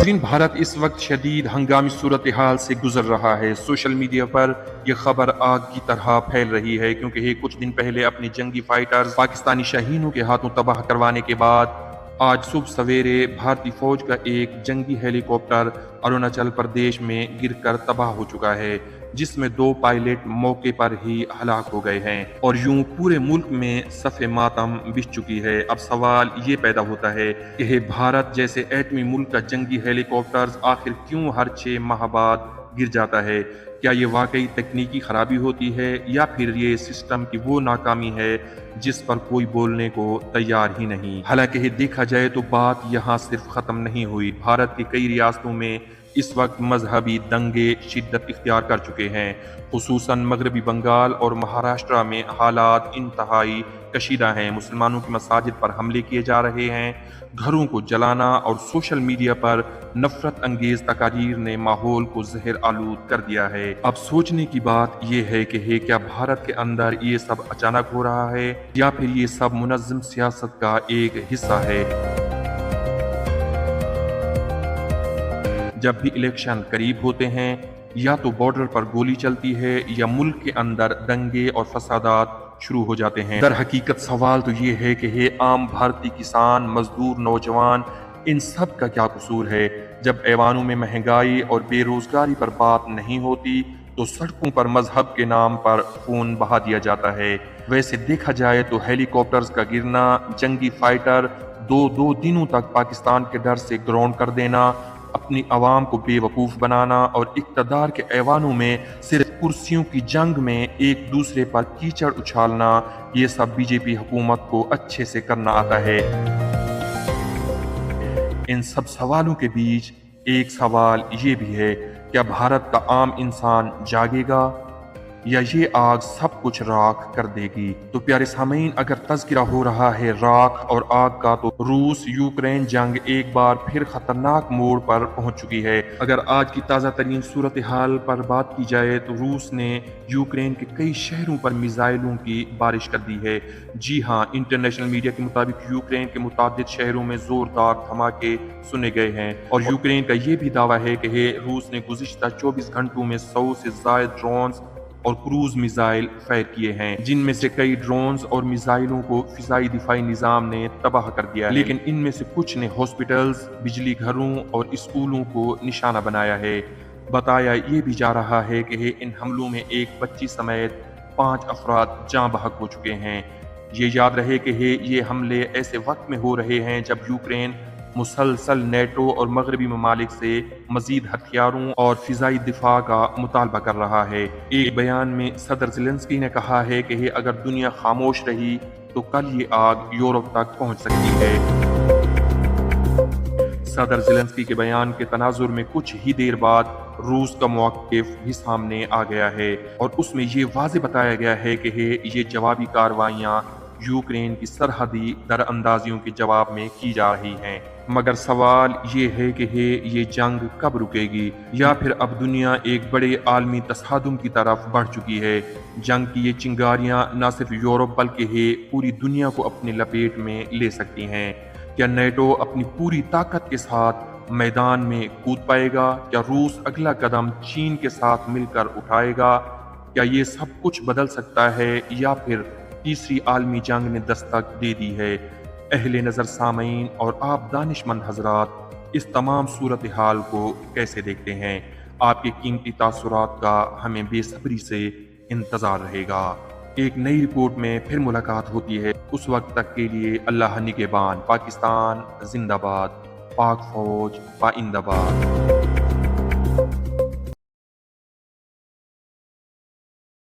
नाज़रीन, भारत इस वक्त शदीद हंगामी सूरत हाल से गुजर रहा है। सोशल मीडिया पर यह खबर आग की तरह फैल रही है, क्योंकि कुछ दिन पहले अपने जंगी फाइटर्स पाकिस्तानी शाहीनों के हाथों तबाह करवाने के बाद आज सुबह सवेरे भारतीय फौज का एक जंगी हेलीकॉप्टर अरुणाचल प्रदेश में गिरकर तबाह हो चुका है, जिसमें 2 पायलट मौके पर ही हलाक हो गए हैं और यूं पूरे मुल्क में सफ़े मातम बिछ चुकी है। अब सवाल ये पैदा होता है कि भारत जैसे एटमी मुल्क का जंगी हेलीकॉप्टर आखिर क्यों हर 6 माह बाद गिर जाता है? क्या ये वाकई तकनीकी खराबी होती है या फिर ये सिस्टम की वो नाकामी है जिस पर कोई बोलने को तैयार ही नहीं? हालांकि देखा जाए तो बात यहाँ सिर्फ खत्म नहीं हुई। भारत की कई रियासतों में इस वक्त मजहबी दंगे शिद्दत इख्तियार कर चुके हैं। खुसूसन मगरबी बंगाल और महाराष्ट्र में हालात इंतहाई कशीदा हैं। मुसलमानों की मसाजिद पर हमले किए जा रहे हैं, घरों को जलाना और सोशल मीडिया पर नफरत अंगेज तकारीर ने माहौल को जहर आलूद कर दिया है। अब सोचने की बात यह है कि क्या भारत के अंदर ये सब अचानक हो रहा है या फिर ये सब मुनज़्ज़म सियासत का एक हिस्सा है? जब भी इलेक्शन करीब होते हैं या तो बॉर्डर पर गोली चलती है या मुल्क के अंदर दंगे और फसादात शुरू हो जाते हैं। दर हकीकत सवाल तो ये है कि आम भारतीय किसान, मजदूर, नौजवान, इन सब का क्या कसूर है? जब ऐवानों में महंगाई और बेरोजगारी पर बात नहीं होती तो सड़कों पर मजहब के नाम पर खून बहा दिया जाता है। वैसे देखा जाए तो हेलीकॉप्टर्स का गिरना, जंगी फाइटर दो दिनों तक पाकिस्तान के डर से ग्राउंड कर देना, अपनी आवाम को बेवकूफ़ बनाना और इक़्तिदार के ऐवानों में सिर्फ कुर्सियों की जंग में एक दूसरे पर कीचड़ उछालना, ये सब बीजेपी हुकूमत को अच्छे से करना आता है। इन सब सवालों के बीच एक सवाल ये भी है, क्या भारत का आम इंसान जागेगा या ये आग सब कुछ राख कर देगी? तो प्यारे सामीन, अगर तज़किरा हो रहा है राख और आग का, तो रूस यूक्रेन जंग एक बार फिर खतरनाक मोड़ पर पहुंच चुकी है। अगर आज की ताज़ा तरीन सूरत हाल पर बात की जाए तो रूस ने यूक्रेन के कई शहरों पर मिसाइलों की बारिश कर दी है। जी हाँ, इंटरनेशनल मीडिया के मुताबिक यूक्रेन के मुताबिक शहरों में जोरदार धमाके सुने गए हैं और यूक्रेन का ये भी दावा है कि रूस ने गुज़िश्ता 24 घंटों में 100 से ज़ायद ड्रोन्स और क्रूज मिसाइल फायर किए हैं, जिनमें से कई ड्रोन्स और मिसाइलों को फिजाई दिफाई निजाम ने तबाह कर दिया है। लेकिन इनमें से कुछ ने हॉस्पिटल्स, बिजली घरों और स्कूलों को निशाना बनाया है। बताया ये भी जा रहा है कि इन हमलों में एक बच्ची समेत 5 अफराद जाँ बहक हो चुके हैं। ये याद रहे कि ये हमले ऐसे वक्त में हो रहे हैं जब यूक्रेन मुसलसल नेटो और मगरबी ममालिक से मजीद हथियारों और फिजाई दिफा का मुतालबा कर रहा है। एक बयान में सदर ज़ेलेंस्की ने कहा है कि अगर दुनिया खामोश रही तो कल ये आग यूरोप तक पहुंच सकती है। सदर ज़ेलेंस्की के बयान के तनाजुर में कुछ ही देर बाद रूस का मौक़िफ़ भी सामने आ गया है और उसमें ये वाज़े बताया गया है कि ये जवाबी कार्रवाइयाँ यूक्रेन की सरहदी दरअंदाजियों के जवाब में की जा रही हैं। मगर सवाल ये है कि ये जंग कब रुकेगी या फिर अब दुनिया एक बड़े आलमी तसादुम की तरफ बढ़ चुकी है? जंग की ये चिंगारियां न सिर्फ यूरोप बल्कि पूरी दुनिया को अपनी लपेट में ले सकती हैं। क्या नेटो अपनी पूरी ताकत के साथ मैदान में कूद पाएगा? क्या रूस अगला कदम चीन के साथ मिलकर उठाएगा? क्या ये सब कुछ बदल सकता है या फिर तीसरी आलमी जंग ने दस्तक दे दी है? अहले नज़र सामीन और आप दानिशमंद हजरात इस तमाम सूरत हाल को कैसे देखते हैं? आपके कीमती तासुरात का हमें बेसब्री से इंतज़ार रहेगा। एक नई रिपोर्ट में फिर मुलाकात होती है। उस वक्त तक के लिए अल्लाह निगहबान। पाकिस्तान जिंदाबाद, पाक फौज पाइंदाबाद।